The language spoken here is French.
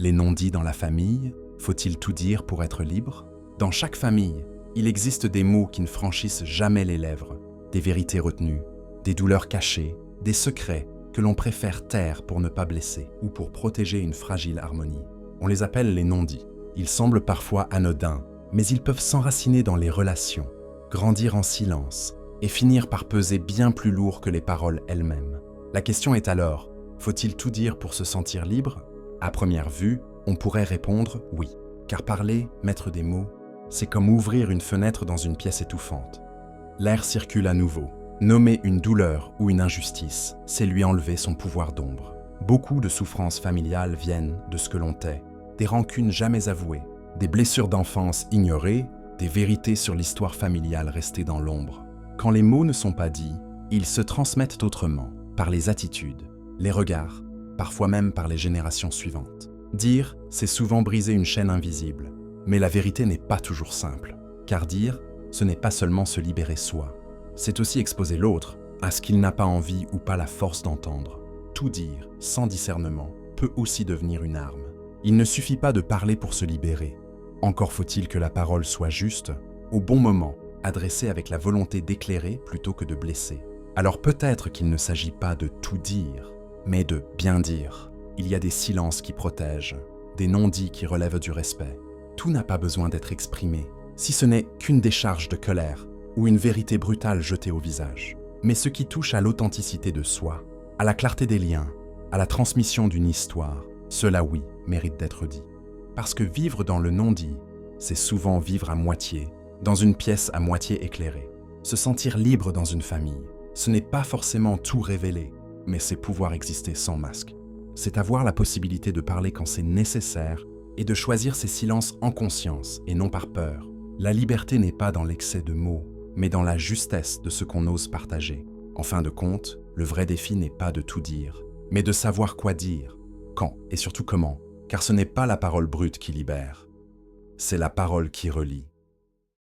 Les non-dits dans la famille, faut-il tout dire pour être libre? Dans chaque famille, il existe des mots qui ne franchissent jamais les lèvres, des vérités retenues, des douleurs cachées, des secrets que l'on préfère taire pour ne pas blesser ou pour protéger une fragile harmonie. On les appelle les non-dits. Ils semblent parfois anodins, mais ils peuvent s'enraciner dans les relations, grandir en silence et finir par peser bien plus lourd que les paroles elles-mêmes. La question est alors, faut-il tout dire pour se sentir libre? À première vue, on pourrait répondre oui, car parler, mettre des mots, c'est comme ouvrir une fenêtre dans une pièce étouffante. L'air circule à nouveau. Nommer une douleur ou une injustice, c'est lui enlever son pouvoir d'ombre. Beaucoup de souffrances familiales viennent de ce que l'on tait, des rancunes jamais avouées, des blessures d'enfance ignorées, des vérités sur l'histoire familiale restées dans l'ombre. Quand les mots ne sont pas dits, ils se transmettent autrement, par les attitudes, les regards, parfois même par les générations suivantes. Dire, c'est souvent briser une chaîne invisible, mais la vérité n'est pas toujours simple, car dire, ce n'est pas seulement se libérer soi, c'est aussi exposer l'autre à ce qu'il n'a pas envie ou pas la force d'entendre. Tout dire, sans discernement, peut aussi devenir une arme. Il ne suffit pas de parler pour se libérer. Encore faut-il que la parole soit juste, au bon moment, adressée avec la volonté d'éclairer plutôt que de blesser. Alors peut-être qu'il ne s'agit pas de tout dire, mais de bien dire. Il y a des silences qui protègent, des non-dits qui relèvent du respect. Tout n'a pas besoin d'être exprimé, si ce n'est qu'une décharge de colère ou une vérité brutale jetée au visage. Mais ce qui touche à l'authenticité de soi, à la clarté des liens, à la transmission d'une histoire, cela oui, mérite d'être dit. Parce que vivre dans le non-dit, c'est souvent vivre à moitié, dans une pièce à moitié éclairée. Se sentir libre dans une famille, ce n'est pas forcément tout révéler, mais c'est pouvoir exister sans masque. C'est avoir la possibilité de parler quand c'est nécessaire et de choisir ses silences en conscience et non par peur. La liberté n'est pas dans l'excès de mots, mais dans la justesse de ce qu'on ose partager. En fin de compte, le vrai défi n'est pas de tout dire, mais de savoir quoi dire, quand et surtout comment, car ce n'est pas la parole brute qui libère, c'est la parole qui relie.